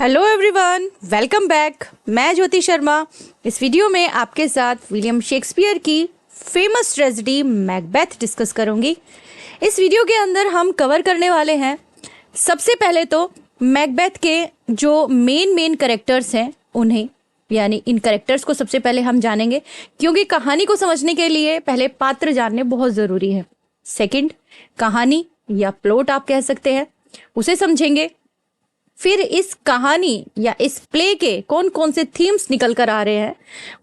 Hello everyone, welcome back. मैं ज्योति शर्मा इस video में आपके साथ विलियम शेक्सपियर की फेमस ट्रेजेडी मैकबेथ डिस्कस करूंगी। इस वीडियो के अंदर हम कवर करने वाले हैं सबसे पहले तो मैकबेथ के जो मेन कैरेक्टर्स हैं उन्हें, यानी इन कैरेक्टर्स को सबसे पहले हम जानेंगे क्योंकि कहानी को समझने के लिए पहले पात्र जानने बहुत ज़रूरी है। सेकंड, कहानी या प्लॉट आप कह सकते हैं, उसे समझेंगे। फिर इस कहानी या इस प्ले के कौन कौन से थीम्स निकल कर आ रहे हैं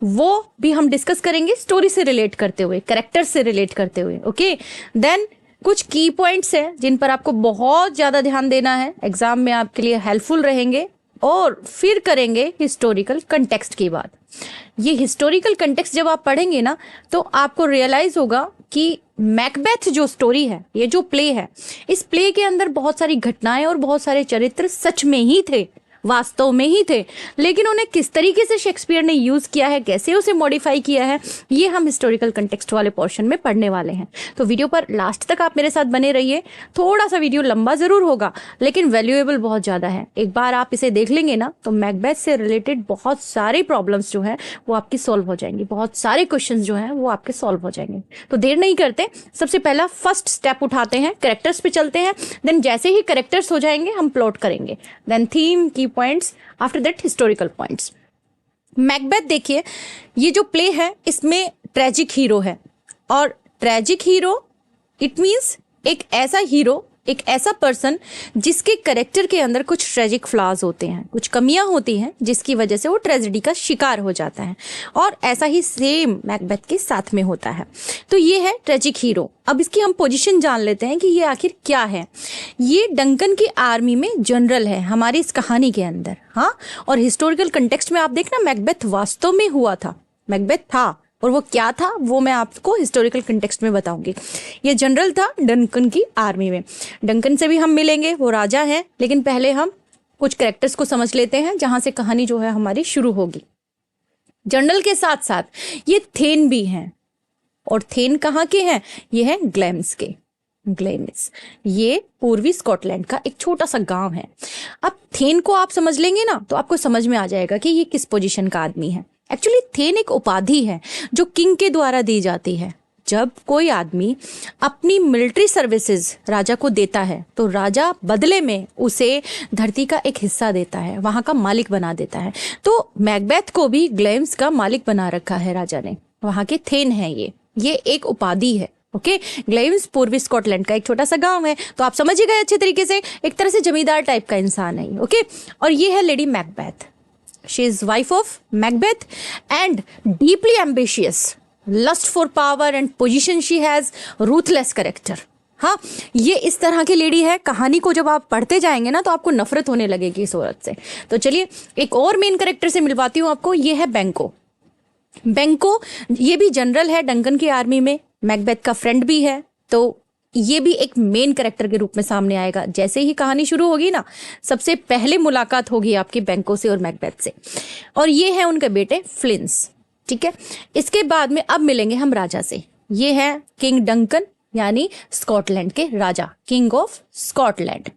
वो भी हम डिस्कस करेंगे, स्टोरी से रिलेट करते हुए, कैरेक्टर से रिलेट करते हुए। ओके, देन कुछ की पॉइंट्स हैं जिन पर आपको बहुत ज़्यादा ध्यान देना है, एग्जाम में आपके लिए हेल्पफुल रहेंगे। और फिर करेंगे हिस्टोरिकल कंटेक्स्ट की बात। ये हिस्टोरिकल कंटेक्स्ट जब आप पढ़ेंगे ना तो आपको रियलाइज होगा कि मैकबेथ जो स्टोरी है, ये जो प्ले है, इस प्ले के अंदर बहुत सारी घटनाएं और बहुत सारे चरित्र सच में ही थे, वास्तव में ही थे, लेकिन उन्हें किस तरीके से शेक्सपियर ने यूज किया है, कैसे उसे मॉडिफाई किया है, ये हम हिस्टोरिकल कंटेक्स्ट वाले पोर्शन में पढ़ने वाले हैं। तो वीडियो पर लास्ट तक आप मेरे साथ बने रहिए। थोड़ा सा वीडियो लंबा जरूर होगा लेकिन वैल्यूएबल बहुत ज्यादा है। एक बार आप इसे देख लेंगे ना तो मैकबेथ से रिलेटेड बहुत सारे प्रॉब्लम्स जो है वो आपकी सॉल्व हो जाएंगी, बहुत सारे क्वेश्चन जो है वो आपके सॉल्व हो जाएंगे। तो देर नहीं करते, सबसे पहला फर्स्ट स्टेप उठाते हैं, कैरेक्टर्स पे चलते हैं। देन जैसे ही कैरेक्टर्स हो जाएंगे हम प्लॉट करेंगे, देन थीम की points, after that historical points. Macbeth देखिए, ये जो प्ले है इसमें ट्रेजिक हीरो है, और ट्रेजिक हीरो इट मींस एक ऐसा हीरो, एक ऐसा पर्सन जिसके कैरेक्टर के अंदर कुछ ट्रेजिक फ्लॉज होते हैं, कुछ कमियां होती हैं जिसकी वजह से वो ट्रेजेडी का शिकार हो जाता है। और ऐसा ही सेम मैकबेथ के साथ में होता है। तो ये है ट्रेजिक हीरो। अब इसकी हम पोजीशन जान लेते हैं कि ये आखिर क्या है। ये डंकन की आर्मी में जनरल है हमारी इस कहानी के अंदर। हाँ, और हिस्टोरिकल कंटेक्स्ट में आप देखना मैकबेथ वास्तव में हुआ था, मैकबेथ था, और वो क्या था वो मैं आपको हिस्टोरिकल कंटेक्स्ट में बताऊंगी। ये जनरल था डंकन की आर्मी में। डंकन से भी हम मिलेंगे, वो राजा हैं, लेकिन पहले हम कुछ कैरेक्टर्स को समझ लेते हैं जहां से कहानी जो है हमारी शुरू होगी। जनरल के साथ साथ ये थेन भी हैं, और थेन कहाँ के हैं? ये हैं ग्लेम्स के। ग्लेमिस ये पूर्वी स्कॉटलैंड का एक छोटा सा गांव है। अब थेन को आप समझ लेंगे ना तो आपको समझ में आ जाएगा कि ये किस पोजीशन का आदमी है। एक्चुअली थेन एक उपाधि है जो किंग के द्वारा दी जाती है। जब कोई आदमी अपनी मिलिट्री सर्विसेज राजा को देता है तो राजा बदले में उसे धरती का एक हिस्सा देता है, वहां का मालिक बना देता है। तो मैकबेथ को भी ग्लेम्स का मालिक बना रखा है राजा ने, वहां के थेन है ये एक उपाधि है। ओके, ग्लेम्स पूर्वी स्कॉटलैंड का एक छोटा सा गांव है, तो आप समझ ही गए अच्छे तरीके से, एक तरह से जमींदार टाइप का इंसान है। ओके, और ये है lady Macbeth. She is wife of Macbeth and deeply ambitious, lust for power and position, she has ruthless character. हाँ, ये इस तरह की लेडी है। कहानी को जब आप पढ़ते जाएंगे ना तो आपको नफरत होने लगेगी इस औरत से। तो चलिए एक और मेन कैरेक्टर से मिलवाती हूँ आपको। ये है बेंको। बेंको ये भी जनरल है डंकन की आर्मी में, मैकबेथ का फ्रेंड भी है। तो ये भी एक मेन कैरेक्टर के रूप में सामने आएगा। जैसे ही कहानी शुरू होगी ना सबसे पहले मुलाकात होगी आपकी बेंको से और मैकबेथ से। और ये है उनके बेटे फ्लिंस। ठीक है, इसके बाद में अब मिलेंगे हम राजा से। ये है किंग डंकन, यानी स्कॉटलैंड के राजा, किंग ऑफ स्कॉटलैंड।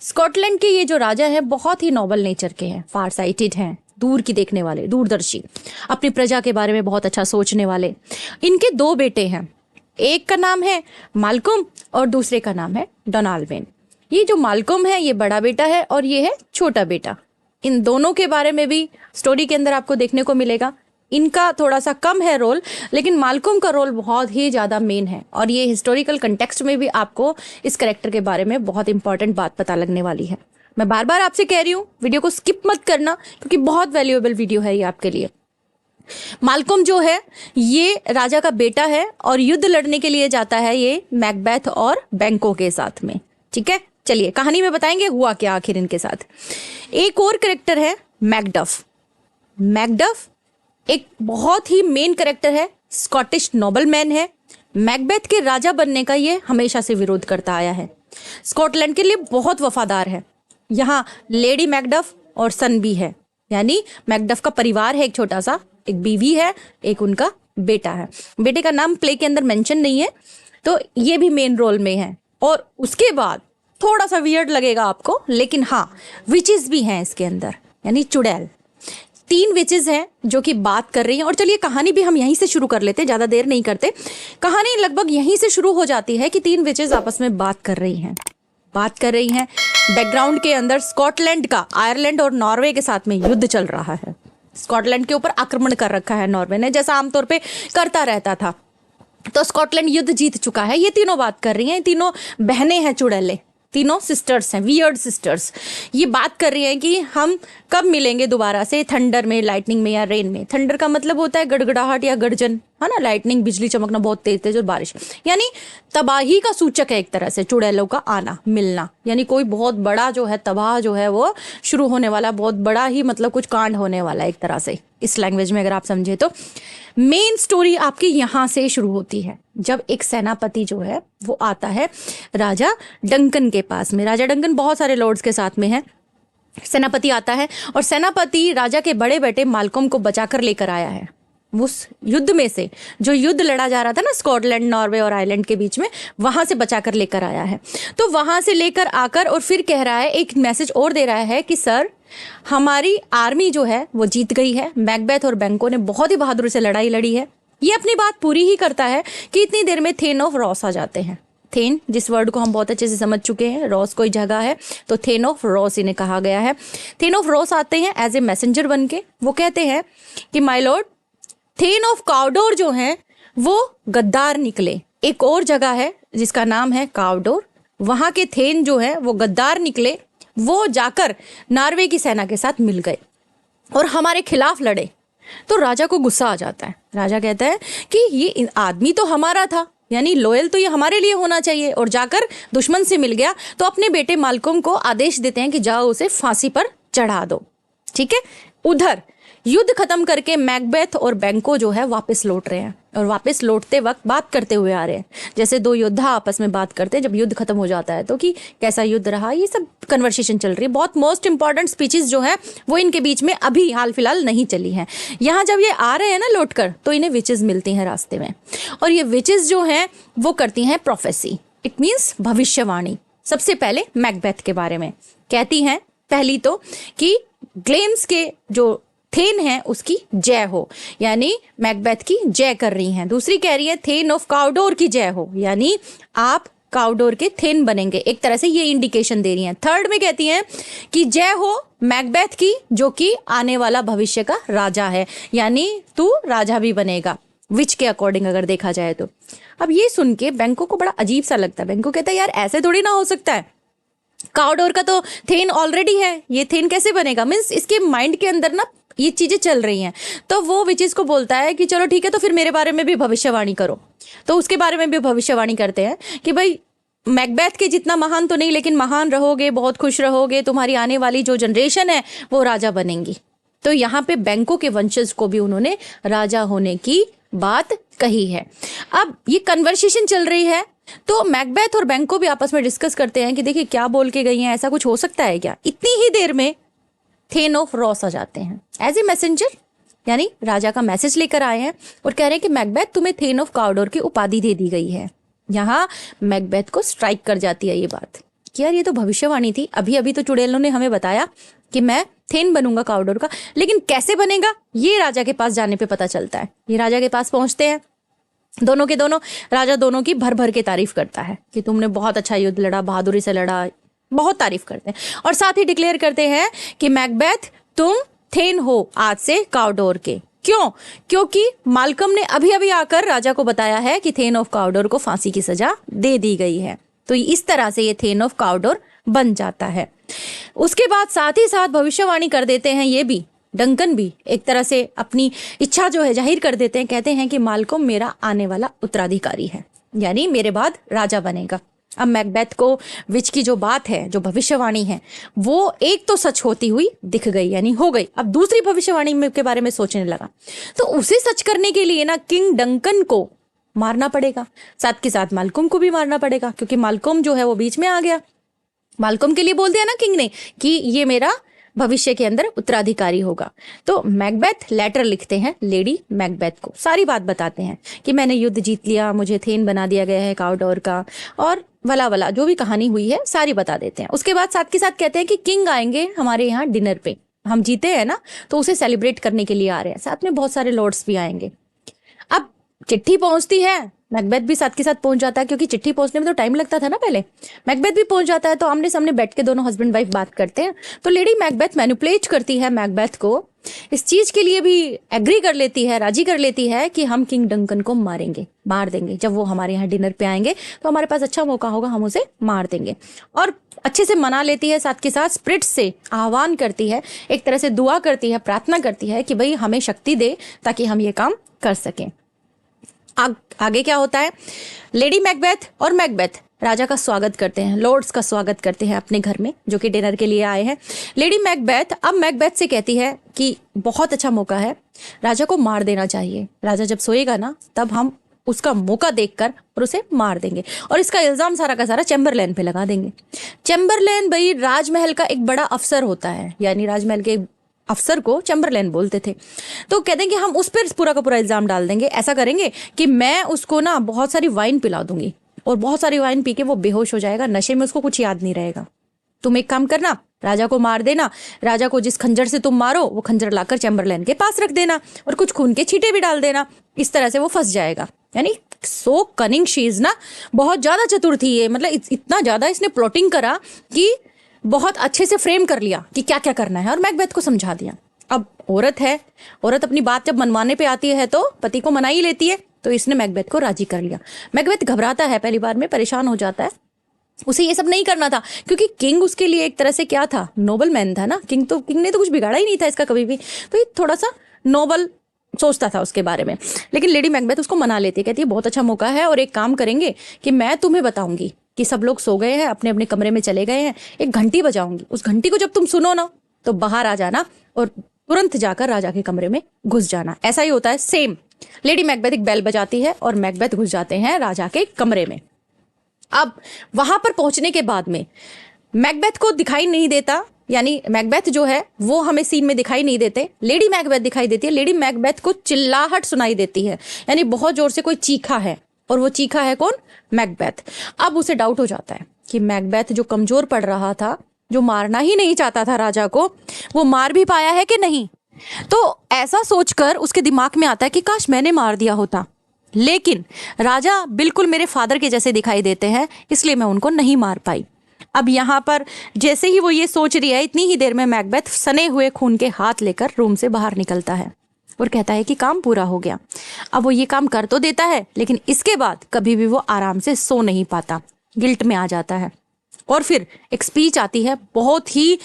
स्कॉटलैंड के ये जो राजा है बहुत ही नोबल नेचर के हैं, फार साइटेड हैं, दूर की देखने वाले, दूरदर्शी, अपनी प्रजा के बारे में बहुत अच्छा सोचने वाले। इनके दो बेटे हैं, एक का नाम है माल्कम और दूसरे का नाम है डोनाल्डवेन। ये जो माल्कम है ये बड़ा बेटा है और ये है छोटा बेटा। इन दोनों के बारे में भी स्टोरी के अंदर आपको देखने को मिलेगा। इनका थोड़ा सा कम है रोल, लेकिन माल्कम का रोल बहुत ही ज्यादा मेन है, और ये हिस्टोरिकल कंटेक्स्ट में भी आपको इस कैरेक्टर के बारे में बहुत इंपॉर्टेंट बात पता लगने वाली है। मैं बार बार आपसे कह रही हूँ वीडियो को स्किप मत करना क्योंकि बहुत वैल्यूएबल वीडियो है ये आपके लिए। माल्कम जो है ये राजा का बेटा है और युद्ध लड़ने के लिए जाता है ये मैकबेथ और बेंको के साथ में। ठीक है, चलिए कहानी में बताएंगे हुआ क्या आखिर इनके साथ। एक और कैरेक्टर है मैकडफ। मैकडफ एक बहुत ही मेन कैरेक्टर है, स्कॉटिश नोबलमैन है। मैकबेथ के राजा बनने का ये हमेशा से विरोध करता आया है, स्कॉटलैंड के लिए बहुत वफादार है। यहाँ लेडी मैकडफ और सन भी है, यानी मैकडफ का परिवार है एक छोटा सा, एक बीवी है, एक उनका बेटा है। बेटे का नाम प्ले के अंदर मेंशन नहीं है, तो ये भी मेन रोल में है। और उसके बाद थोड़ा सा वियर्ड लगेगा आपको, लेकिन हाँ विचेस भी हैं इसके अंदर। यानी चुड़ैल। 3 विचेस हैं जो कि बात कर रही हैं। और चलिए कहानी भी हम यहीं से शुरू कर लेते हैं, ज़्यादा देर नहीं करते। कहानी लगभग यहीं से शुरू हो जाती है कि 3 विचेस आपस में बात कर रही हैं। बैकग्राउंड के अंदर स्कॉटलैंड का आयरलैंड और नॉर्वे के साथ में युद्ध चल रहा है। स्कॉटलैंड के ऊपर आक्रमण कर रखा है नॉर्वे ने, जैसा आमतौर पे करता रहता था। तो स्कॉटलैंड युद्ध जीत चुका है। ये तीनों बात कर रही हैं, तीनों बहनें हैं चुड़ैलें, तीनों सिस्टर्स हैं, वियर्ड सिस्टर्स। ये बात कर रही हैं कि हम कब मिलेंगे दोबारा से, थंडर में, लाइटनिंग में या रेन में। थंडर का मतलब होता है गड़गड़ाहट या गर्जन, है ना। लाइटनिंग बिजली चमकना, बहुत तेज तेज, और बारिश यानी तबाही का सूचक है एक तरह से चुड़ैलों का आना, मिलना। यानी कोई बहुत बड़ा जो है तबाह जो है वो शुरू होने वाला, बहुत बड़ा ही मतलब कुछ कांड होने वाला है एक तरह से, इस लैंग्वेज में अगर आप समझे तो। मेन स्टोरी आपकी यहाँ से शुरू होती है जब एक सेनापति जो है वो आता है राजा डंकन के पास में। राजा डंकन बहुत सारे लॉर्ड्स के साथ में है। सेनापति आता है और सेनापति राजा के बड़े बेटे माल्कम को बचाकर लेकर आया है उस युद्ध में से, जो युद्ध लड़ा जा रहा था ना स्कॉटलैंड, नॉर्वे और आयरलैंड के बीच में, वहां से बचाकर लेकर आया है। तो वहां से लेकर आकर और फिर कह रहा है, एक मैसेज और दे रहा है कि सर हमारी आर्मी जो है वो जीत गई है। मैकबेथ और बेंको ने बहुत ही बहादुरी से लड़ाई लड़ी है। ये अपनी बात पूरी ही करता है कि इतनी देर में थेन ऑफ रॉस आ जाते हैं। थेन जिस वर्ड को हम बहुत अच्छे से समझ चुके हैं, रॉस कोई जगह है, तो थेन ऑफ रॉस इन्हें कहा गया है। थेन ऑफ रॉस आते हैं एज ए मैसेंजर बन के। वो कहते हैं कि माय लॉर्ड, थेन ऑफ काउडोर जो हैं वो गद्दार निकले। एक और जगह है जिसका नाम है काउडोर, वहां के थेन जो है वो गद्दार निकले। वो जाकर नॉर्वे की सेना के साथ मिल गए और हमारे खिलाफ लड़े। तो राजा को गुस्सा आ जाता है। राजा कहता है कि ये आदमी तो हमारा था, यानी लॉयल तो ये हमारे लिए होना चाहिए, और जाकर दुश्मन से मिल गया। तो अपने बेटे माल्कम को आदेश देते हैं कि जाओ उसे फांसी पर चढ़ा दो। ठीक है। उधर युद्ध खत्म करके मैकबेथ और बेंको जो है वापस लौट रहे हैं, और वापस लौटते वक्त बात करते हुए आ रहे हैं, जैसे 2 योद्धा आपस में बात करते हैं जब युद्ध खत्म हो जाता है, तो कि कैसा युद्ध रहा, ये सब कन्वर्सेशन चल रही है। बहुत मोस्ट इंपॉर्टेंट स्पीचेस जो है वो इनके बीच में अभी हाल फिलहाल नहीं चली हैं। यहाँ जब ये आ रहे हैं ना लौट कर, तो इन्हें विचेस मिलती हैं रास्ते में, और ये विचेस जो हैं वो करती हैं प्रोफेसी, इट मीन्स भविष्यवाणी। सबसे पहले मैकबेथ के बारे में कहती हैं, पहली तो कि ग्लेम्स के जो थेन है उसकी जय हो, यानी मैकबेथ की जय कर रही हैं। दूसरी कह रही है थेन ऑफ काउडोर की जय हो, यानी आप काउडोर के थेन बनेंगे, एक तरह से ये इंडिकेशन दे रही हैं। थर्ड में कहती हैं कि जय हो मैकबेथ की, जो कि आने वाला भविष्य का राजा है, यानी तू राजा भी बनेगा, विच के अकॉर्डिंग अगर देखा जाए तो। अब ये सुन के बेंको को बड़ा अजीब सा लगता है। बेंको कहता है यार ऐसे थोड़ी ना हो सकता है, काउडोर का तो थेन ऑलरेडी है, ये थेन कैसे बनेगा। मीन्स इसके माइंड के अंदर ना ये चीजें चल रही हैं। तो वो विचेस को बोलता है कि चलो ठीक है, तो फिर मेरे बारे में भी भविष्यवाणी करो। तो उसके बारे में भी भविष्यवाणी करते हैं कि भाई मैकबेथ के जितना महान तो नहीं, लेकिन महान रहोगे, बहुत खुश रहोगे, तुम्हारी आने वाली जो जनरेशन है वो राजा बनेंगी। तो यहाँ पे बेंको के वंशज को भी उन्होंने राजा होने की बात कही है। अब ये कन्वर्सेशन चल रही है, तो मैकबेथ और बेंको भी आपस में डिस्कस करते हैं कि देखिए क्या बोल के गई हैं, ऐसा कुछ हो सकता है क्या। इतनी ही देर में थेन ऑफ रॉस आ जाते हैं एज ए मैसेंजर, यानी राजा का मैसेज लेकर आए हैं और कह रहे हैं कि मैकबेथ तुम्हें थेन ऑफ काउडोर की उपाधि दे दी गई है। यहाँ मैकबेथ को स्ट्राइक कर जाती है ये बात कि यार ये तो भविष्यवाणी थी, अभी अभी तो चुड़ैलों ने हमें बताया कि मैं थेन बनूंगा काउडोर का, लेकिन कैसे बनेगा ये राजा के पास जाने पे पता चलता है। ये राजा के पास पहुंचते हैं, दोनों के दोनों, राजा दोनों की भर भर के तारीफ करता है कि तुमने बहुत अच्छा युद्ध लड़ा, बहादुरी से लड़ा, बहुत तारीफ करते हैं। और साथ ही डिक्लेयर करते हैं कि मैकबेथ तुम थेन हो आज से काउडोर के। क्यों? क्योंकि माल्कम ने अभी अभी आकर राजा को बताया है कि थेन ऑफ काउडोर को फांसी की सजा दे दी गई है। तो इस तरह से ये थेन ऑफ काउडोर बन जाता है। उसके बाद साथ ही साथ भविष्यवाणी कर देते हैं ये भी, डंकन भी एक तरह से अपनी इच्छा जो है जाहिर कर देते हैं। कहते हैं कि माल्कम मेरा आने वाला उत्तराधिकारी है, यानी मेरे बाद राजा बनेगा। अब मैकबेथ को विच की जो बात है, जो भविष्यवाणी है, वो एक तो सच होती हुई दिख गई, यानी हो गई। अब दूसरी भविष्यवाणी के बारे में सोचने लगा, तो उसे सच करने के लिए ना किंग डंकन को मारना पड़ेगा, साथ के साथ माल्कम को भी मारना पड़ेगा, क्योंकि माल्कम जो है वो बीच में आ गया। माल्कम के लिए बोल दिया ना किंग ने कि ये मेरा भविष्य के अंदर उत्तराधिकारी होगा। तो मैकबेथ लेटर लिखते हैं लेडी मैकबेथ को, सारी बात बताते हैं कि मैंने युद्ध जीत लिया, मुझे थेन बना दिया गया है काउडोर का, और वला वला जो भी कहानी हुई है सारी बता देते हैं। उसके बाद साथ के साथ कहते हैं कि किंग आएंगे हमारे यहाँ डिनर पे, हम जीते हैं ना, तो उसे सेलिब्रेट करने के लिए आ रहे हैं, साथ में बहुत सारे लॉर्ड्स भी आएंगे। अब चिट्ठी पहुंचती है, मैकबेथ भी साथ के साथ पहुंच जाता है, क्योंकि चिट्ठी पहुंचने में तो टाइम लगता था ना पहले। मैकबेथ भी पहुंच जाता है, तो आमने सामने बैठ के दोनों हस्बैंड वाइफ बात करते हैं। तो लेडी मैकबेथ मैनिपुलेट करती है मैकबेथ को, इस चीज के लिए भी एग्री कर लेती है, राजी कर लेती है कि हम किंग डंकन को मार देंगे। जब वो हमारे यहाँ डिनर पे आएंगे तो हमारे पास अच्छा मौका होगा, हम उसे मार देंगे। और अच्छे से मना लेती है, साथ के साथ स्पिरिट से आह्वान करती है, एक तरह से दुआ करती है, प्रार्थना करती है कि भाई हमें शक्ति दे ताकि हम ये काम कर सकें। आगे क्या होता है, लेडी मैकबेथ और मैकबेथ राजा का स्वागत करते हैं, लॉर्ड्स का स्वागत करते हैं अपने घर में, जो कि डिनर के लिए आए हैं। लेडी मैकबेथ अब मैकबेथ से कहती है कि बहुत अच्छा मौका है, राजा को मार देना चाहिए। राजा जब सोएगा ना, तब हम उसका मौका देखकर और उसे मार देंगे, और इसका इल्जाम सारा का सारा चैम्बरलेन पे लगा देंगे। चैम्बरलेन भाई राजमहल का एक बड़ा अफसर होता है, यानी राजमहल के अफसर को चैम्बरलेन बोलते थे। तो कहते हैं कि हम उस पर पूरा का पूरा इल्जाम डाल देंगे। ऐसा करेंगे कि मैं उसको ना बहुत सारी वाइन पिला दूंगी, और बहुत सारी वाइन पी के वो बेहोश हो जाएगा, नशे में उसको कुछ याद नहीं रहेगा। तुम एक काम करना, राजा को मार देना, राजा को जिस खंजर से तुम मारो वो खंजर लाकर चैम्बरलेन के पास रख देना, और कुछ खून के छींटे भी डाल देना। इस तरह से वो फंस जाएगा। यानी सो कनिंग शीज ना, बहुत ज्यादा चतुर थी ये, मतलब इतना ज्यादा इसने प्लॉटिंग करा कि बहुत अच्छे से फ्रेम कर लिया कि क्या क्या करना है, और मैकबेथ को समझा दिया। अब औरत है, औरत अपनी बात जब मनवाने पे आती है तो पति को मना ही लेती है, तो इसने मैकबेथ को राजी कर लिया। मैकबेथ घबराता है, पहली बार में परेशान हो जाता है, उसे ये सब नहीं करना था, क्योंकि किंग उसके लिए एक तरह से क्या था, नोबल मैन था ना। किंग ने तो कुछ बिगाड़ा ही नहीं था इसका कभी भी, तो ये थोड़ा सा नोबल सोचता था उसके बारे में। लेकिन लेडी मैकबेथ उसको मना लेती है, कहती है बहुत अच्छा मौका है, और एक काम करेंगे कि मैं तुम्हें बताऊंगी कि सब लोग सो गए हैं, अपने अपने कमरे में चले गए हैं, एक घंटी बजाऊंगी, उस घंटी को जब तुम सुनो ना तो बाहर आ जाना और तुरंत जाकर राजा के कमरे में घुस जाना। ऐसा ही होता है सेम। लेडी मैकबेथ एक बेल बजाती है और मैकबेथ घुस जाते हैं राजा के कमरे में। अब वहां पर पहुंचने के बाद में मैकबेथ को दिखाई नहीं देता, यानी मैकबेथ जो है वो हमें सीन में दिखाई नहीं देते, लेडी मैकबेथ दिखाई देती है। लेडी मैकबेथ को चिल्लाहट सुनाई देती है, यानी बहुत जोर से कोई चीखा है, और वो चीखा है कौन, मैकबेथ। अब उसे डाउट हो जाता है कि मैकबेथ जो कमजोर पड़ रहा था, जो मारना ही नहीं चाहता था राजा को, वो मार भी पाया है कि नहीं। तो ऐसा सोचकर उसके दिमाग में आता है कि काश मैंने मार दिया होता, लेकिन राजा बिल्कुल मेरे फादर के जैसे दिखाई देते हैं, इसलिए मैं उनको नहीं मार पाई। अब यहाँ पर जैसे ही वो ये सोच रही है, इतनी ही देर में मैकबेथ सने हुए खून के हाथ लेकर रूम से बाहर निकलता है और कहता है कि काम पूरा हो गया। अब वो ये काम कर तो देता है, लेकिन इसके बाद कभी भी वो आराम से सो नहीं पाता, गिल्ट में आ जाता है। और फिर एक स्पीच आती है, बहुत ही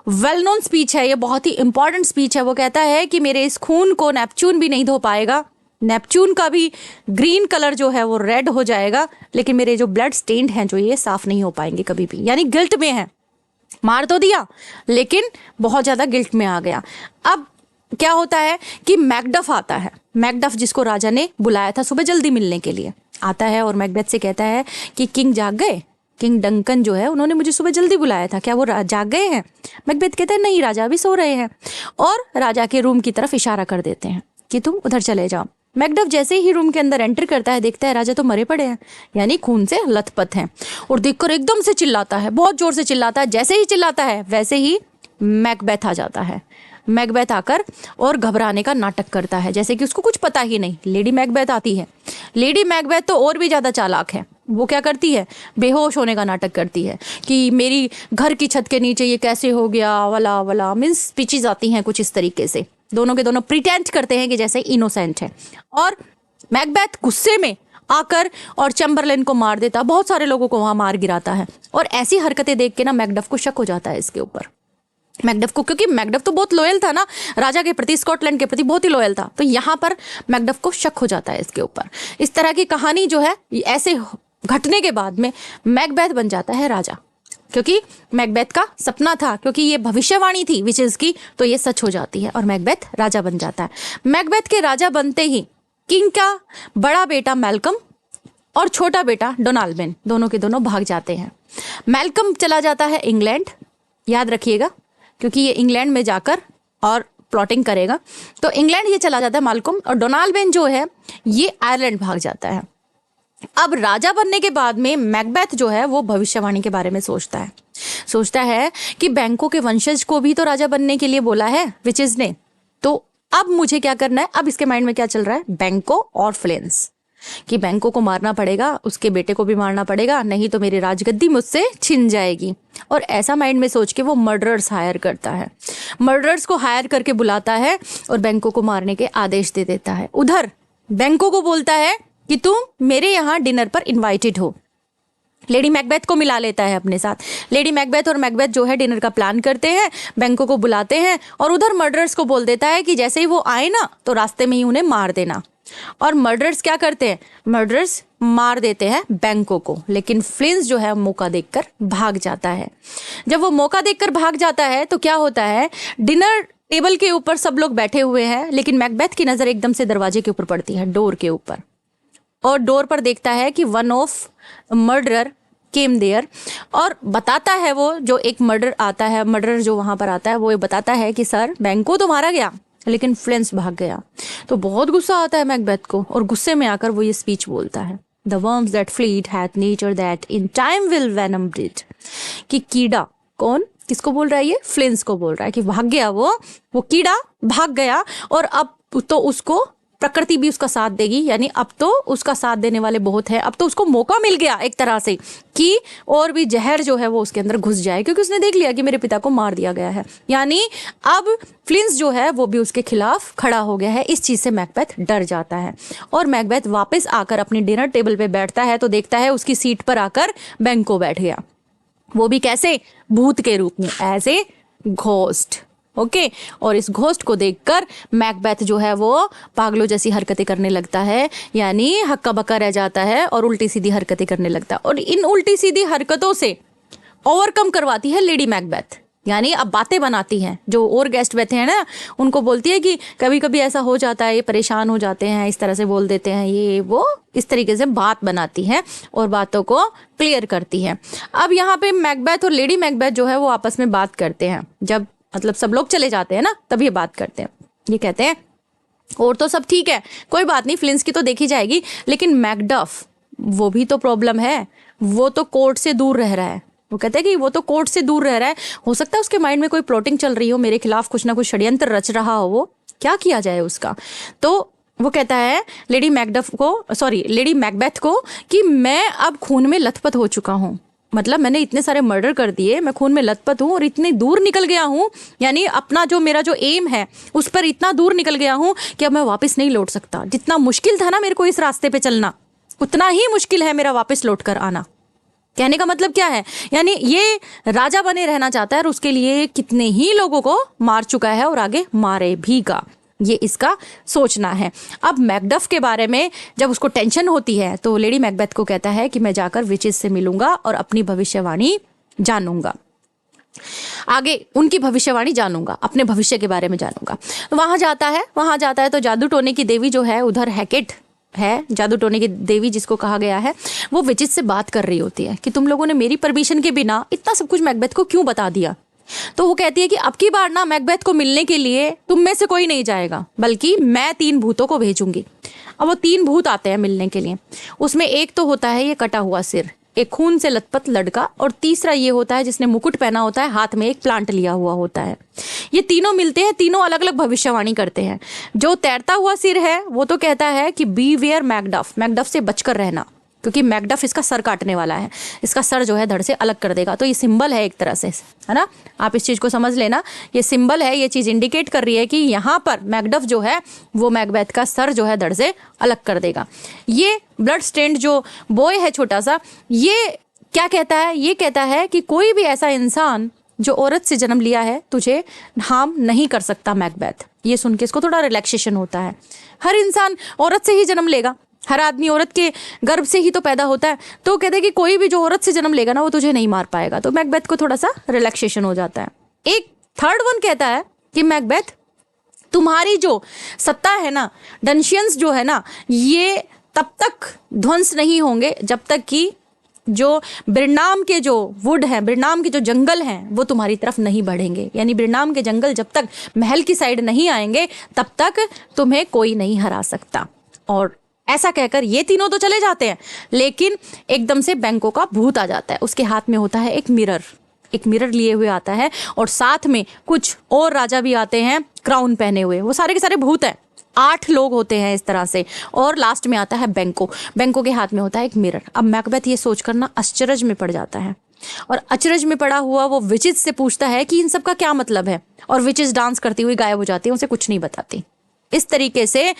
वेल नोन स्पीच है ये, बहुत ही इंपॉर्टेंट स्पीच है। वो कहता है कि मेरे इस खून को नेपच्यून भी नहीं धो पाएगा, नेपच्यून का भी ग्रीन कलर जो है वो रेड हो जाएगा, लेकिन मेरे जो ब्लड स्टेन्ड हैं जो ये साफ नहीं हो पाएंगे कभी भी। यानी गिल्ट में है, मार तो दिया लेकिन बहुत ज्यादा गिल्ट में आ गया। अब क्या होता है कि मैकडफ आता है, मैकडफ जिसको राजा ने बुलाया था सुबह जल्दी मिलने के लिए, आता है और मैकबेथ से कहता है कि किंग जाग गए, किंग डंकन जो है उन्होंने मुझे सुबह जल्दी बुलाया था, क्या वो जाग गए हैं। मैकबेथ कहता है नहीं, राजा अभी सो रहे हैं, और राजा के रूम की तरफ इशारा कर देते हैं कि तुम उधर चले जाओ। मैकडफ जैसे ही रूम के अंदर एंटर करता है, देखता है राजा तो मरे पड़े हैं, यानी खून से लथपथ हैं, और देखकर एकदम से चिल्लाता है, बहुत जोर से चिल्लाता है। जैसे ही चिल्लाता है वैसे ही मैकबेथ आ जाता है। मैकबेथ आकर और घबराने का नाटक करता है, जैसे कि उसको कुछ पता ही नहीं। लेडी मैकबेथ आती है, लेडी मैकबेथ तो और भी ज्यादा चालाक है। वो क्या करती है, बेहोश होने का नाटक करती है कि मेरी घर की छत के नीचे ये कैसे हो गया, वाला वाला मीन्स स्पीचेस आती हैं कुछ इस तरीके से। दोनों के दोनों प्रिटेंड करते हैं कि जैसे इनोसेंट है, और मैकबेथ गुस्से में आकर और चैम्बरलेन को मार देता, बहुत सारे लोगों को वहां मार गिराता है। और ऐसी हरकतें देख के ना मैकडफ को शक हो जाता है इसके ऊपर, मैकडफ को, क्योंकि मैकडफ तो बहुत लॉयल था ना राजा के प्रति, स्कॉटलैंड के प्रति बहुत ही लॉयल था। तो यहाँ पर मैकडफ को शक हो जाता है इसके ऊपर। इस तरह की कहानी जो है, ऐसे घटने के बाद में मैकबेथ बन जाता है राजा, क्योंकि मैकबेथ का सपना था, क्योंकि ये भविष्यवाणी थी विचेस की, तो ये सच हो जाती है और मैकबेथ राजा बन जाता है। मैकबेथ के राजा बनते ही किंग का बड़ा बेटा मैल्कम और छोटा बेटा डोनाल्डबेन दोनों के दोनों भाग जाते हैं। मैल्कम चला जाता है इंग्लैंड, याद रखिएगा, क्योंकि ये इंग्लैंड में जाकर और प्लॉटिंग करेगा, तो इंग्लैंड ये चला जाता है मैल्कम, और डोनाल्डबेन जो है ये आयरलैंड भाग जाता है। अब राजा बनने के बाद में मैकबेथ जो है वो भविष्यवाणी के बारे में सोचता है कि बैंकों के वंशज को भी तो राजा बनने के लिए बोला है विचेस ने, तो अब मुझे क्या करना है। अब इसके माइंड में क्या चल रहा है, बैंको और फ्लेंस, कि बैंको को मारना पड़ेगा, उसके बेटे को भी मारना पड़ेगा, नहीं तो मेरी राजगद्दी मुझसे छिन जाएगी। और ऐसा माइंड में सोच के वो मर्डरर्स हायर करता है, मर्डरर्स को हायर करके बुलाता है और बैंको को मारने के आदेश दे देता है। उधर बैंको को बोलता है कि तुम मेरे यहाँ डिनर पर इनवाइटेड हो। लेडी मैकबेथ को मिला लेता है अपने साथ। लेडी मैकबेथ और मैकबेथ जो है डिनर का प्लान करते हैं, बैंको को बुलाते हैं और उधर मर्डरर्स को बोल देता है कि जैसे ही वो आए ना तो रास्ते में ही उन्हें मार देना। और मर्डरर्स क्या करते हैं, मर्डरर्स मार देते हैं बैंको को, लेकिन फ्लिंस जो है मौका देखकर भाग जाता है। जब वो मौका देखकर भाग जाता है तो क्या होता है, डिनर टेबल के ऊपर सब लोग बैठे हुए हैं, लेकिन मैकबेथ की नजर एकदम से दरवाजे के ऊपर पड़ती है, डोर के ऊपर, और डोर पर देखता है कि one of murderer came there, और बताता है वो जो एक मर्डरर जो वहां पर आता है वो बताता है कि सर बैंको तो मारा गया लेकिन फ्लिंस भाग गया। तो बहुत गुस्सा आता है मैकबेथ को और गुस्से में आकर वो ये स्पीच बोलता है, the worms that fled hath nature that in time will venom did, कि कीड़ा, कौन किसको बोल रहा है, ये फ्लिंस को बोल रहा है कि भाग गया वो कीड़ा भाग गया और अब तो उसको प्रकृति भी उसका साथ देगी, यानी अब तो उसका साथ देने वाले बहुत हैं, अब तो उसको मौका मिल गया एक तरह से कि और भी जहर जो है वो उसके अंदर घुस जाए, क्योंकि उसने देख लिया कि मेरे पिता को मार दिया गया है। यानी अब फ्लिंस जो है वो भी उसके खिलाफ खड़ा हो गया है। इस चीज से मैकबेथ डर जाता है और मैकबेथ वापस आकर अपनी डिनर टेबल पे बैठता है तो देखता है उसकी सीट पर आकर बैंको बैठ गया, वो भी कैसे, भूत के रूप में, एज ए घोस्ट। ओके और इस घोस्ट को देखकर मैकबेथ जो है वो पागलों जैसी हरकतें करने लगता है, यानी हक्का बक्का रह जाता है और उल्टी सीधी हरकतें करने लगता है। और इन उल्टी सीधी हरकतों से ओवरकम करवाती है लेडी मैकबेथ, यानी अब बातें बनाती हैं। जो और गेस्ट बैठे हैं ना उनको बोलती है कि कभी कभी ऐसा हो जाता है, ये परेशान हो जाते हैं, इस तरह से बोल देते हैं, ये वो, इस तरीके से बात बनाती है और बातों को क्लियर करती है। अब यहाँ पे मैकबेथ और लेडी मैकबेथ जो है वो आपस में बात करते हैं, जब मतलब सब लोग चले जाते हैं ना तब ये बात करते हैं। ये कहते हैं और तो सब ठीक है, कोई बात नहीं, फ्लिंस की तो देखी जाएगी, लेकिन मैकडफ वो भी तो प्रॉब्लम है, वो तो कोर्ट से दूर रह रहा है। वो कहते हैं कि वो तो कोर्ट से दूर रह रहा है, हो सकता है उसके माइंड में कोई प्लॉटिंग चल रही हो, मेरे खिलाफ कुछ ना कुछ षड्यंत्र रच रहा हो, वो क्या किया जाए उसका। तो वो कहता है लेडी मैकबेथ को कि मैं अब खून में लथपथ हो चुका हूँ, मतलब मैंने इतने सारे मर्डर कर दिए, मैं खून में लथपथ हूँ और इतनी दूर निकल गया हूँ, यानी अपना जो मेरा जो एम है उस पर इतना दूर निकल गया हूँ कि अब मैं वापस नहीं लौट सकता। जितना मुश्किल था ना मेरे को इस रास्ते पे चलना, उतना ही मुश्किल है मेरा वापस लौट कर आना। कहने का मतलब क्या है, यानी ये राजा बने रहना चाहता है और उसके लिए कितने ही लोगों को मार चुका है और आगे मारे भी गा, ये इसका सोचना है। अब मैकडफ के बारे में जब उसको टेंशन होती है तो लेडी मैकबेथ को कहता है कि मैं जाकर विचेस से मिलूंगा और अपनी भविष्यवाणी जानूंगा, आगे उनकी भविष्यवाणी जानूंगा, अपने भविष्य के बारे में जानूंगा। वहां जाता है तो जादू टोने की देवी जो है उधर हैकेट है, जादू टोने की देवी जिसको कहा गया है, वो विचेस से बात कर रही होती है कि तुम लोगों ने मेरी परमिशन के बिना इतना सब कुछ मैकबेथ को क्यों बता दिया। तो वो कहती है कि अब की बार ना मैकबेथ को मिलने के लिए तुम में से कोई नहीं जाएगा, बल्कि मैं 3 भूतों को भेजूंगी। अब वो 3 भूत आते हैं मिलने के लिए, उसमें एक तो होता है ये कटा हुआ सिर, एक खून से लथपथ लड़का, और तीसरा ये होता है जिसने मुकुट पहना होता है, हाथ में एक प्लांट लिया हुआ होता है। ये तीनों मिलते हैं, तीनों अलग अलग भविष्यवाणी करते हैं। जो तैरता हुआ सिर है वो तो कहता है कि बी वेयर मैकडफ, मैकडफ से बचकर रहना, क्योंकि मैकडफ इसका सर काटने वाला है, इसका सर जो है धड़ से अलग कर देगा। तो ये सिंबल है एक तरह से, है ना, आप इस चीज को समझ लेना, ये सिंबल है, ये चीज इंडिकेट कर रही है कि यहाँ पर मैकडफ जो है वो मैकबेथ का सर जो है धड़ से अलग कर देगा। ये ब्लड स्टेन्ड जो बॉय है छोटा सा, ये क्या कहता है, ये कहता है कि कोई भी ऐसा इंसान जो औरत से जन्म लिया है तुझे हार्म नहीं कर सकता मैकबेथ। ये सुन के इसको थोड़ा रिलैक्सेशन होता है, हर इंसान औरत से ही जन्म लेगा, हर आदमी औरत के गर्भ से ही तो पैदा होता है, तो कहते हैं कि कोई भी जो औरत से जन्म लेगा ना वो तुझे नहीं मार पाएगा। तो मैकबेथ को थोड़ा सा रिलैक्सेशन हो जाता है। एक थर्ड वन कहता है कि मैकबेथ तुम्हारी जो सत्ता है ना, डंशियंस जो है ना, ये तब तक ध्वंस नहीं होंगे जब तक कि जो ब्रिनाम के जो वुड हैं, ब्रिनाम के जो जंगल हैं वो तुम्हारी तरफ नहीं बढ़ेंगे। यानी ब्रिनाम के जंगल जब तक महल की साइड नहीं आएंगे तब तक तुम्हें कोई नहीं हरा सकता। और ऐसा कहकर ये तीनों तो चले जाते हैं, लेकिन एकदम से बैंको का भूत आ जाता है। उसके हाथ में होता है एक मिरर लिए हुए आता है, और साथ में कुछ और राजा भी आते हैं क्राउन पहने हुए। वो सारे के सारे भूत हैं, 8 लोग होते हैं इस तरह से। और लास्ट में आता है बैंको के हाथ में होता है एक मिरर। अब मैकबेथ ये सोचकर ना अचरज में पड़ जाता है, और अचरज में पड़ा हुआ वो विचेस से पूछता है कि इन सब का क्या मतलब है, और विचेस डांस करती हुई गायब हो जाती है, उसे कुछ नहीं बताती। इस तरीके से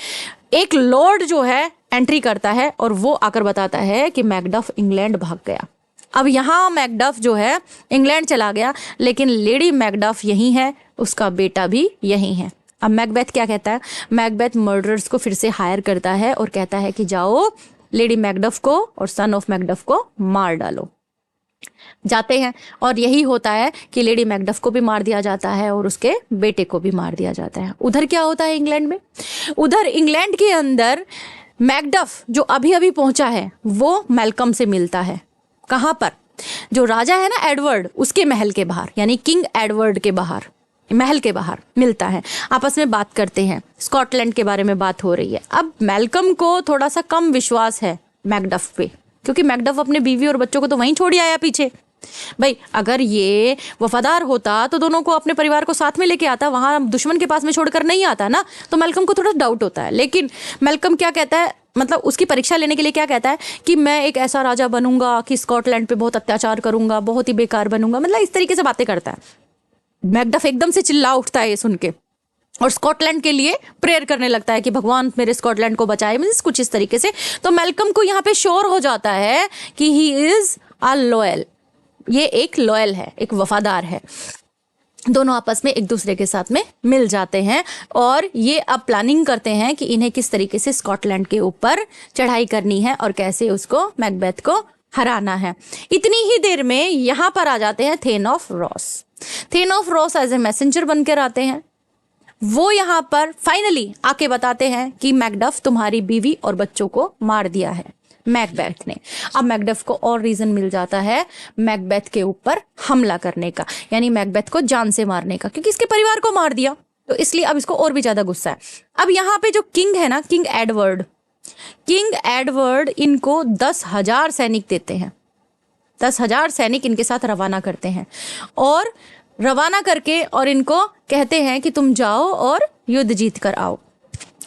एक लॉर्ड जो है एंट्री करता है, और वो आकर बताता है कि मैकडफ इंग्लैंड भाग गया। अब यहाँ मैकडफ जो है इंग्लैंड चला गया, लेकिन लेडी मैकडफ यहीं है, उसका बेटा भी यहीं है। अब मैकबेथ क्या कहता है, मैकबेथ मर्डरर्स को फिर से हायर करता है और कहता है कि जाओ लेडी मैकडफ को और सन ऑफ मैकडफ को मार डालो। जाते हैं, और यही होता है कि लेडी मैकडफ को भी मार दिया जाता है और उसके बेटे को भी मार दिया जाता है। उधर क्या होता है इंग्लैंड में, उधर इंग्लैंड के अंदर मैकडफ जो अभी अभी पहुंचा है वो मैल्कम से मिलता है। कहाँ पर, जो राजा है ना एडवर्ड, उसके महल के बाहर, यानी किंग एडवर्ड के बाहर, महल के बाहर मिलता है। आपस में बात करते हैं, स्कॉटलैंड के बारे में बात हो रही है। अब मैल्कम को थोड़ा सा कम विश्वास है मैकडफ पे, क्योंकि मैकडफ अपने बीवी और बच्चों को तो वहीं छोड़ आया पीछे। भाई अगर ये वफादार होता तो दोनों को, अपने परिवार को साथ में लेके आता, वहां दुश्मन के पास में छोड़कर नहीं आता ना। तो मैल्कम को थोड़ा डाउट होता है, लेकिन मैल्कम क्या कहता है, मतलब उसकी परीक्षा लेने के लिए क्या कहता है कि मैं एक ऐसा राजा बनूंगा कि स्कॉटलैंड पे बहुत अत्याचार करूंगा, बहुत ही बेकार बनूंगा, मतलब इस तरीके से बातें करता है। मैकडफ एकदम से चिल्ला उठता है ये सुन के, और स्कॉटलैंड के लिए प्रेयर करने लगता है कि भगवान मेरे स्कॉटलैंड को बचाए, मींस कुछ इस तरीके से। तो मैल्कम को यहाँ पे श्योर हो जाता है कि ही इज अ लॉयल, ये एक लॉयल है, एक वफादार है। दोनों आपस में एक दूसरे के साथ में मिल जाते हैं, और ये अब प्लानिंग करते हैं कि इन्हें किस तरीके से स्कॉटलैंड के ऊपर चढ़ाई करनी है और कैसे उसको, मैकबेथ को हराना है। इतनी ही देर में यहाँ पर आ जाते हैं thane of Ross. Thane of Ross as a messenger बनकर आते हैं। वो यहाँ पर फाइनली आके बताते हैं कि मैकडफ तुम्हारी बीवी और बच्चों को मार दिया है मैकबेथ ने। अब मैकडफ को और रीजन मिल जाता है मैकबेथ के ऊपर हमला करने का, यानी मैकबेथ को जान से मारने का, क्योंकि इसके परिवार को मार दिया, तो इसलिए अब इसको और भी ज्यादा गुस्सा है। अब यहाँ पे जो किंग है ना, किंग एडवर्ड इनको 10,000 सैनिक देते हैं। 10,000 सैनिक इनके साथ रवाना करते हैं, और रवाना करके और इनको कहते हैं कि तुम जाओ और युद्ध जीत कर आओ।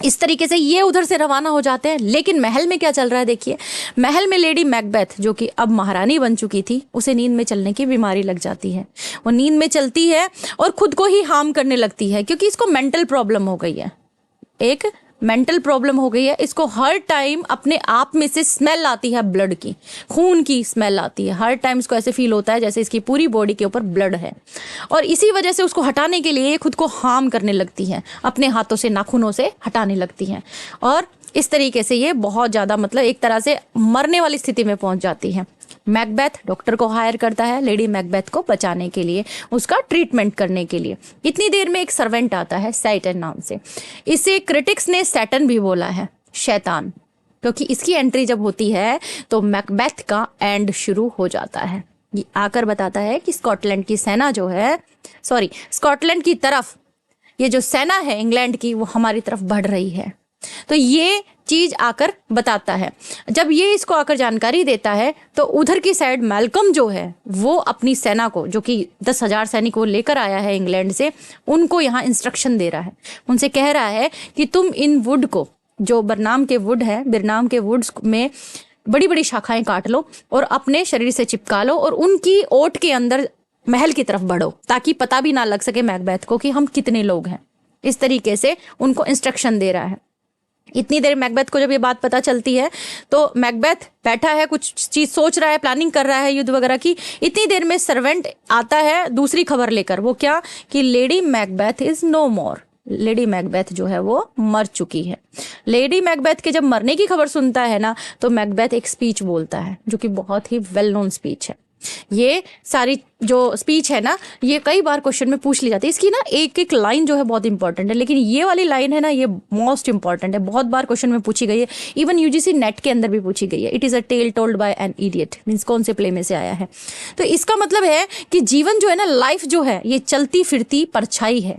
इस तरीके से ये उधर से रवाना हो जाते हैं। लेकिन महल में क्या चल रहा है देखिए, महल में लेडी मैकबेथ जो कि अब महारानी बन चुकी थी, उसे नींद में चलने की बीमारी लग जाती है। वो नींद में चलती है और खुद को ही हार्म करने लगती है, क्योंकि इसको मेंटल प्रॉब्लम हो गई है, एक मेंटल प्रॉब्लम हो गई है। इसको हर टाइम अपने आप में से स्मेल आती है, ब्लड की, खून की स्मेल आती है। हर टाइम इसको ऐसे फील होता है जैसे इसकी पूरी बॉडी के ऊपर ब्लड है, और इसी वजह से उसको हटाने के लिए खुद को हार्म करने लगती है, अपने हाथों से, नाखूनों से हटाने लगती हैं, और इस तरीके से ये बहुत ज़्यादा, मतलब एक तरह से मरने वाली स्थिति में पहुंच जाती है। मैकबेथ डॉक्टर को हायर करता है लेडी मैकबेथ को बचाने के लिए, उसका ट्रीटमेंट करने के लिए। इतनी देर में एक सर्वेंट आता है सैटन नाम से। इसे क्रिटिक्स ने सैटन भी बोला है, शैतान, क्योंकि इसकी एंट्री जब होती है तो मैकबेथ का एंड शुरू हो जाता है। ये आकर बताता है कि स्कॉटलैंड की सेना जो है, स्कॉटलैंड की तरफ ये जो सेना है इंग्लैंड की, वो हमारी तरफ बढ़ रही है। तो ये चीज आकर बताता है। जब ये इसको आकर जानकारी देता है तो उधर की साइड मैल्कम जो है वो अपनी सेना को, जो कि 10,000 सैनिक वो लेकर आया है इंग्लैंड से, उनको यहाँ इंस्ट्रक्शन दे रहा है। उनसे कह रहा है कि तुम इन वुड को, जो बरनाम के वुड है, बिरनाम के वुड्स में बड़ी बड़ी शाखाएं काट लो और अपने शरीर से चिपका लो, और उनकी ओट के अंदर महल की तरफ बढ़ो, ताकि पता भी ना लग सके मैकबेथ को कि हम कितने लोग हैं। इस तरीके से उनको इंस्ट्रक्शन दे रहा है। इतनी देर मैकबेथ को जब ये बात पता चलती है तो मैकबेथ बैठा है, कुछ चीज सोच रहा है, प्लानिंग कर रहा है युद्ध वगैरह की। इतनी देर में सर्वेंट आता है दूसरी खबर लेकर। वो क्या, कि lady Macbeth is no more, lady Macbeth जो है वो मर चुकी है। लेडी मैकबेथ के जब मरने की खबर सुनता है ना, तो मैकबेथ एक स्पीच बोलता है, जो कि बहुत ही वेल नोन स्पीच है। ये सारी जो स्पीच है ना, ये कई बार क्वेश्चन में पूछ ली जाती है। इसकी ना एक एक लाइन जो है बहुत इंपॉर्टेंट है, लेकिन ये वाली लाइन है ना, ये मोस्ट इंपॉर्टेंट है, बहुत बार क्वेश्चन में पूछी गई है। इवन यूजीसी नेट के अंदर भी पूछी गई है। It is a tale told by an idiot, means कौन से प्ले में से आया है। तो इसका मतलब है कि जीवन जो है ना, लाइफ जो है, ये चलती फिरती परछाई है,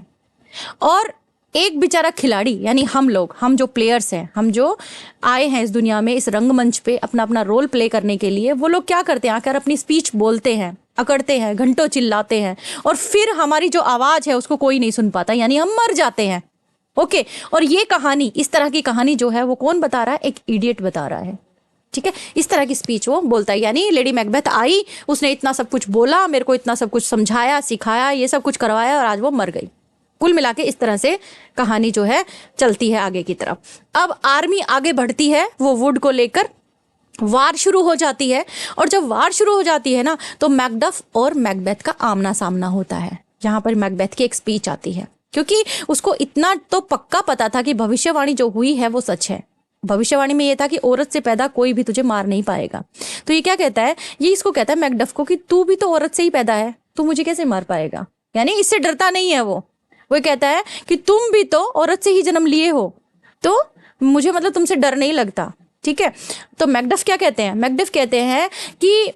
और एक बेचारा खिलाड़ी यानी हम लोग, हम जो प्लेयर्स हैं, हम जो आए हैं इस दुनिया में इस रंगमंच पे अपना अपना रोल प्ले करने के लिए, वो लोग क्या करते हैं, आकर अपनी स्पीच बोलते हैं, अकड़ते हैं, घंटों चिल्लाते हैं, और फिर हमारी जो आवाज है उसको कोई नहीं सुन पाता, यानी हम मर जाते हैं। ओके, और ये कहानी, इस तरह की कहानी जो है वो कौन बता रहा है, एक इडियट बता रहा है। ठीक है, इस तरह की स्पीच वो बोलता है, यानी लेडी मैकबेथ आई, उसने इतना सब कुछ बोला, मेरे को इतना सब कुछ समझाया, सिखाया, ये सब कुछ करवाया, और आज वो मर गई। कुल मिला के इस तरह से कहानी जो है चलती है आगे की तरफ। अब आर्मी आगे बढ़ती है, वो वुड को लेकर, वार शुरू हो जाती है, और जब वार शुरू हो जाती है ना, तो मैकडफ और मैकबेथ का आमना सामना होता है। यहाँ पर मैकबेथ की एक स्पीच आती है, क्योंकि उसको इतना तो पक्का पता था कि भविष्यवाणी जो हुई है वो सच है। भविष्यवाणी में ये था कि औरत से पैदा कोई भी तुझे मार नहीं पाएगा। तो ये क्या कहता है, ये इसको कहता है मैकडफ को कि तू भी तो औरत से ही पैदा है, तू मुझे कैसे मार पाएगा। यानी इससे डरता नहीं है वो कहता है कि तुम भी तो औरत से ही जन्म लिए हो, तो मुझे मतलब तुमसे डर नहीं लगता। ठीक है, तो मैकडफ क्या कहते हैं, मैकडफ कहते हैं कि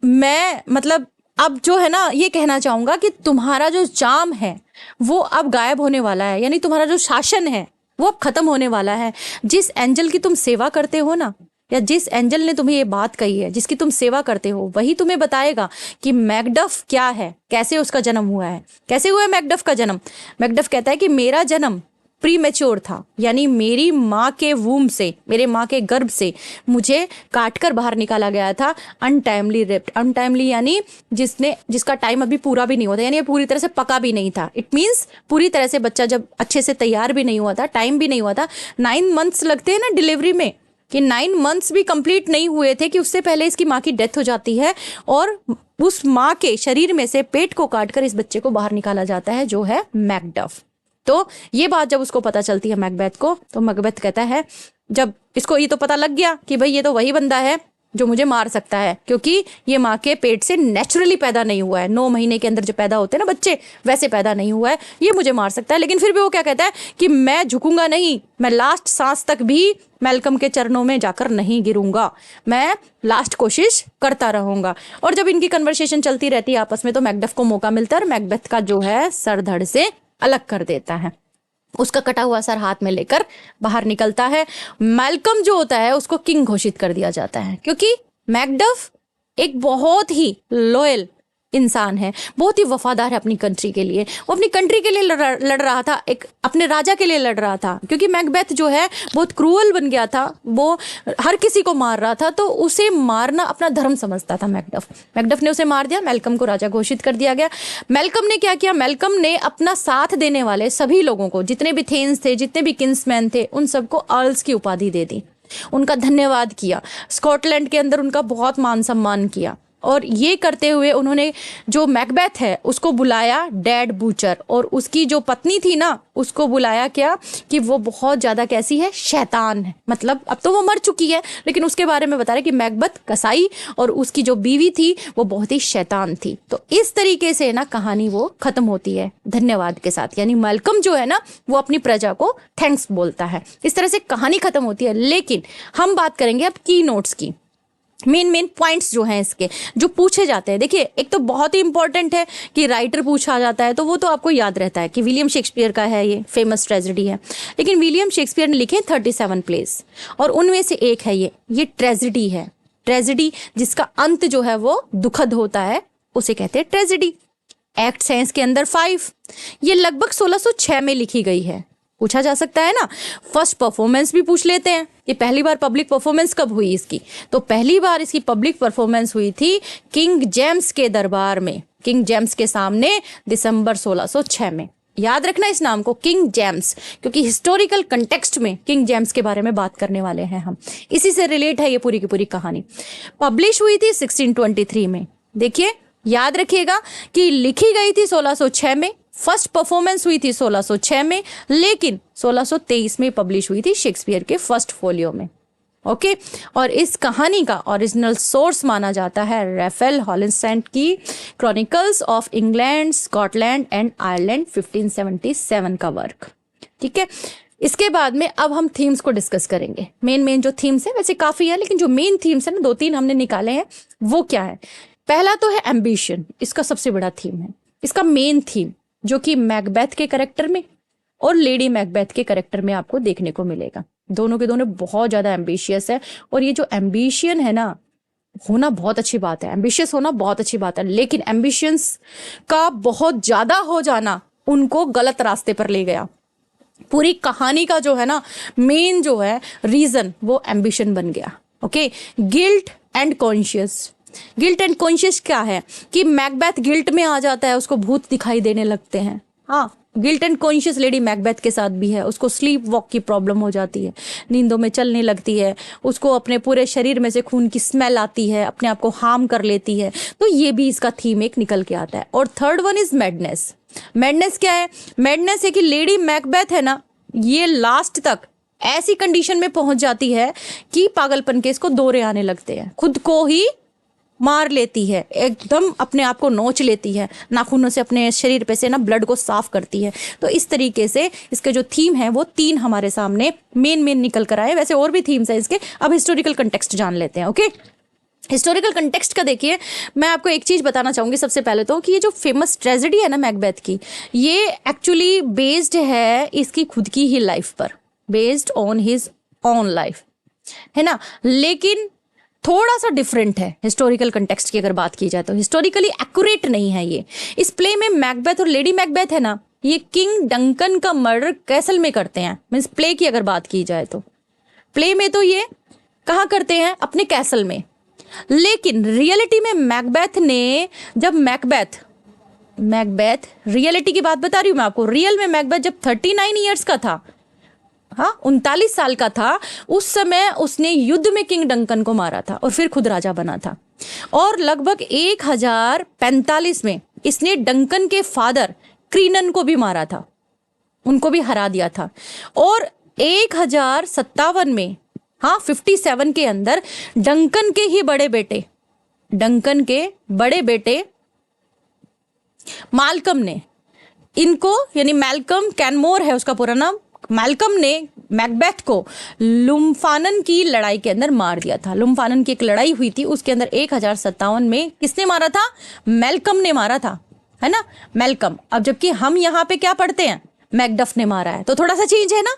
मैं मतलब अब जो है ना, ये कहना चाहूंगा कि तुम्हारा जो चार्म है वो अब गायब होने वाला है, यानी तुम्हारा जो शासन है वो अब खत्म होने वाला है। जिस एंजल की तुम सेवा करते हो ना, या जिस एंजल ने तुम्हें ये बात कही है, जिसकी तुम सेवा करते हो, वही तुम्हें बताएगा कि मैकडफ क्या है, कैसे उसका जन्म हुआ है। कैसे हुआ है मैकडफ का जन्म। मैकडफ कहता है कि मेरा जन्म प्री मैच्योर था, यानी मेरी माँ के वूम से, मेरे माँ के गर्भ से मुझे काटकर बाहर निकाला गया था, अनटाइमली रेप्ड। अनटाइमली यानी जिसका टाइम अभी पूरा भी नहीं हुआ था, यानी पूरी तरह से पका भी नहीं था। इट मीन्स पूरी तरह से बच्चा जब अच्छे से तैयार भी नहीं हुआ था, टाइम भी नहीं हुआ था। 9 months लगते हैं ना डिलीवरी में, कि 9 months भी कंप्लीट नहीं हुए थे कि उससे पहले इसकी माँ की डेथ हो जाती है, और उस माँ के शरीर में से पेट को काटकर इस बच्चे को बाहर निकाला जाता है, जो है मैकडफ। तो ये बात जब उसको पता चलती है मैकबेथ को, तो मैकबेथ कहता है, जब इसको ये तो पता लग गया कि भाई ये तो वही बंदा है जो मुझे मार सकता है, क्योंकि ये माँ के पेट से नेचुरली पैदा नहीं हुआ है, 9 महीने के अंदर जो पैदा होते हैं ना बच्चे, वैसे पैदा नहीं हुआ है, ये मुझे मार सकता है। लेकिन फिर भी वो क्या कहता है कि मैं झुकूंगा नहीं, मैं लास्ट सांस तक भी मैल्कम के चरणों में जाकर नहीं गिरूंगा, मैं लास्ट कोशिश करता रहूंगा। और जब इनकी कन्वर्सेशन चलती रहती है आपस में, तो मैकडफ को मौका मिलता है और मैकबेथ का जो है सर धड़ से अलग कर देता है, उसका कटा हुआ सर हाथ में लेकर बाहर निकलता है। मैल्कम जो होता है उसको किंग घोषित कर दिया जाता है, क्योंकि मैकडफ एक बहुत ही लॉयल इंसान है, बहुत ही वफादार है अपनी कंट्री के लिए। वो अपनी कंट्री के लिए लड़ रहा था, एक अपने राजा के लिए लड़ रहा था, क्योंकि मैकबेथ जो है बहुत क्रूअल बन गया था, वो हर किसी को मार रहा था, तो उसे मारना अपना धर्म समझता था मैकडफ ने उसे मार दिया, मैल्कम को राजा घोषित कर दिया गया। मैल्कम ने क्या किया, मैल्कम ने अपना साथ देने वाले सभी लोगों को, जितने भी थेन्स थे, जितने भी किंग्समैन थे, उन सबको अर्ल्स की उपाधि दे दी, उनका धन्यवाद किया, स्कॉटलैंड के अंदर उनका बहुत मान सम्मान किया। और ये करते हुए उन्होंने जो मैकबेथ है उसको बुलाया डैड बूचर, और उसकी जो पत्नी थी ना उसको बुलाया क्या, कि वो बहुत ज़्यादा कैसी है, शैतान है। मतलब अब तो वो मर चुकी है, लेकिन उसके बारे में बता रहे कि मैकबेथ कसाई और उसकी जो बीवी थी वो बहुत ही शैतान थी। तो इस तरीके से ना कहानी वो खत्म होती है धन्यवाद के साथ, यानी मैल्कम जो है ना वो अपनी प्रजा को थैंक्स बोलता है। इस तरह से कहानी खत्म होती है। लेकिन हम बात करेंगे अब की नोट्स की, मेन पॉइंट्स जो हैं इसके, जो पूछे जाते हैं। देखिए, एक तो बहुत ही इंपॉर्टेंट है कि राइटर पूछा जाता है, तो वो तो आपको याद रहता है कि विलियम शेक्सपियर का है, ये फेमस ट्रेजेडी है। लेकिन विलियम शेक्सपियर ने लिखे 37 प्लेस, और उनमें से एक है ये ट्रेजेडी है। ट्रेजेडी जिसका अंत जो है वो दुखद होता है, उसे कहते हैं ट्रेजेडी। एक्ट्स हैं इसके अंदर 5। ये लगभग 1606 में लिखी गई है। पूछा जा सकता है ना। फर्स्ट परफॉर्मेंस भी पूछ लेते हैं कि पहली बार पब्लिक परफॉर्मेंस कब हुई इसकी, तो पहली बार इसकी पब्लिक परफॉर्मेंस हुई थी किंग जेम्स के दरबार में, किंग जेम्स के सामने, दिसंबर 1606 में। याद रखना इस नाम को, किंग जेम्स, क्योंकि हिस्टोरिकल कंटेक्स्ट में किंग जेम्स के बारे में बात करने वाले हैं हम। इसी से रिलेट है ये पूरी की पूरी कहानी। पब्लिश हुई थी 1623 में। देखिए, याद रखिएगा कि लिखी गई थी 1606 में, फर्स्ट परफॉर्मेंस हुई थी 1606 में, लेकिन 1623 में पब्लिश हुई थी शेक्सपियर के फर्स्ट फोलियो में। ओके, और इस कहानी का ओरिजिनल सोर्स माना जाता है रैफेल हॉलिंस्टैड की chronicles of England, Scotland and Ireland 1577 का वर्क। ठीक है, इसके बाद में अब हम थीम्स को डिस्कस करेंगे। मेन जो थीम्स है, वैसे काफी है, लेकिन जो मेन थीम्स है ना, 2-3 हमने निकाले हैं। वो क्या है? पहला तो है एम्बिशन, इसका सबसे बड़ा थीम है, इसका मेन थीम, जो कि मैकबेथ के कैरेक्टर में और लेडी मैकबेथ के कैरेक्टर में आपको देखने को मिलेगा। दोनों के दोनों बहुत ज्यादा एम्बिशियस है, और ये जो एम्बिशियन है ना, होना बहुत अच्छी बात है, एम्बिशियस होना बहुत अच्छी बात है, लेकिन एम्बिशियंस का बहुत ज्यादा हो जाना उनको गलत रास्ते पर ले गया। पूरी कहानी का जो है ना मेन जो है रीजन वो एम्बिशन बन गया। Okay, guilt and conscious. Guilt and conscious क्या है कि मैकबेथ गिल्ट में आ जाता है, उसको भूत दिखाई देने लगते हैं। हाँ, guilt and conscious lady Macbeth के साथ भी है। उसको स्लीप वॉक की प्रॉब्लम हो जाती है, नींदों में चलने लगती है, उसको अपने पूरे शरीर में से खून की स्मेल आती है, अपने आप को हार्म कर लेती है। तो ये भी इसका थीम एक निकल के आता है। और third one is madness. Madness क्या है? मैडनेस है कि लेडी मैकबेथ है ना, ये लास्ट तक ऐसी कंडीशन में पहुंच जाती है कि पागलपन के इसको दौरे आने लगते हैं, खुद को ही मार लेती है, एकदम अपने आप को नोच लेती है, नाखूनों से अपने शरीर पे से ना ब्लड को साफ करती है। तो इस तरीके से इसके जो थीम है वो 3 हमारे सामने मेन निकल कर आए। वैसे और भी थीम्स है इसके। अब हिस्टोरिकल कंटेक्स्ट जान लेते हैं। ओके, हिस्टोरिकल कंटेक्स्ट का देखिए, मैं आपको एक चीज बताना चाहूंगी सबसे पहले तो, कि ये जो फेमस ट्रेजेडी है ना मैकबेथ की, ये एक्चुअली बेस्ड है इसकी खुद की ही लाइफ पर, based on his own life, है ना। लेकिन थोड़ा सा डिफरेंट है हिस्टोरिकल कंटेक्स्ट की अगर बात की जाए तो, हिस्टोरिकली एक्यूरेट नहीं है ये। इस प्ले में मैकबेथ और लेडी मैकबेथ है ना, ये किंग डंकन का मर्डर कैसल में करते हैं। मीन्स प्ले की अगर बात की जाए तो प्ले में तो ये कहाँ करते हैं? अपने कैसल में। लेकिन रियलिटी में मैकबेथ ने, जब मैकबेथ रियलिटी की बात बता रही हूं मैं आपको, रियल में मैकबेथ जब 39 ईयर्स का था, हाँ 39 साल का था, उस समय उसने युद्ध में किंग डंकन को मारा था और फिर खुद राजा बना था। और लगभग 1045 में इसने डंकन के फादर क्रीनन को भी मारा था, उनको भी हरा दिया था। और 1057 में, हाँ 57 के अंदर डंकन के बड़े बेटे मालकम ने इनको, यानी मैल्कम कैनमोर है उसका पूरा नाम, मैल्कम ने मैकबेथ को लुम्फानन की लड़ाई के अंदर मार दिया था। लुम्फानन की एक लड़ाई हुई थी, उसके अंदर 1057 में किसने मारा था? मैल्कम ने मारा था, है ना, मैल्कम। अब जबकि हम यहाँ पे क्या पढ़ते हैं? मैकडफ ने मारा है। तो थोड़ा सा चेंज है ना,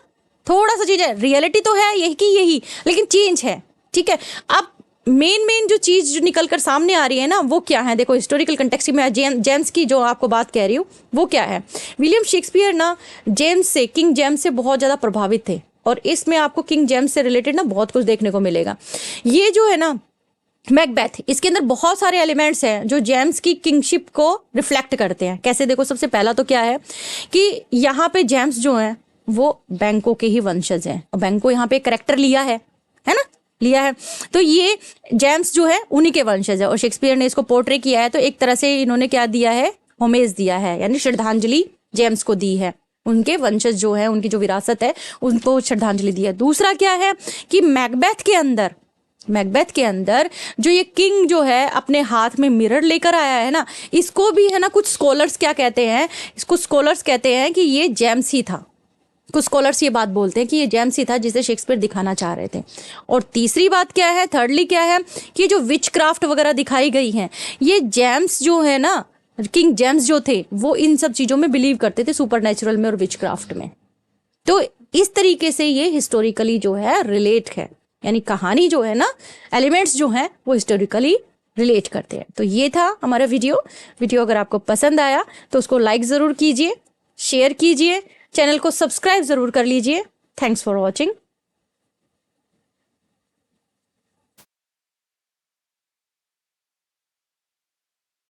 थोड़ा सा चेंज है। रियलिटी तो है यही की यही, लेकिन चेंज है, ठीक है। अब मेन जो चीज जो निकल कर सामने आ रही है ना, वो क्या है? देखो, हिस्टोरिकल कंटेक्स्ट में जेम्स की जो आपको बात कह रही हूँ वो क्या है? विलियम शेक्सपियर ना किंग जेम्स से बहुत ज्यादा प्रभावित थे, और इसमें आपको किंग जेम्स से रिलेटेड ना बहुत कुछ देखने को मिलेगा। ये जो है ना मैकबेथ, इसके अंदर बहुत सारे एलिमेंट्स हैं जो जेम्स की किंगशिप को रिफ्लेक्ट करते हैं। कैसे? देखो, सबसे पहला तो क्या है कि यहाँ पे जेम्स जो है वो बैंको के ही वंशज हैं, और बैंको यहाँ पे करेक्टर लिया है ना, लिया है। तो ये जेम्स जो है उन्हीं के वंशज है, और शेक्सपियर ने इसको पोर्ट्रे किया है। तो एक तरह से इन्होंने क्या दिया है? होमेज दिया है, यानी श्रद्धांजलि जेम्स को दी है। उनके वंशज जो है, उनकी जो विरासत है, उनको श्रद्धांजलि दी है। दूसरा क्या है कि मैकबेथ के अंदर जो ये किंग जो है अपने हाथ में मिरर लेकर आया है ना, इसको भी है ना, कुछ स्कॉलर्स क्या कहते हैं? इसको स्कॉलर्स कहते हैं कि ये जेम्स ही था। कुछ स्कॉलर्स ये बात बोलते हैं कि ये जेम्स ही था जिसे शेक्सपियर दिखाना चाह रहे थे। और तीसरी बात क्या है, थर्डली क्या है कि जो विच क्राफ्ट वगैरह दिखाई गई हैं, ये जेम्स जो है ना, किंग जेम्स जो थे वो इन सब चीजों में बिलीव करते थे, सुपरनेचुरल में और विच क्राफ्ट में। तो इस तरीके से ये हिस्टोरिकली जो है रिलेट है, यानी कहानी जो है ना, एलिमेंट्स जो हैं वो हिस्टोरिकली रिलेट करते हैं। तो ये था हमारा वीडियो अगर आपको पसंद आया तो उसको लाइक ज़रूर कीजिए, शेयर कीजिए, चैनल को सब्सक्राइब ज़रूर कर लीजिए। Thanks for watching.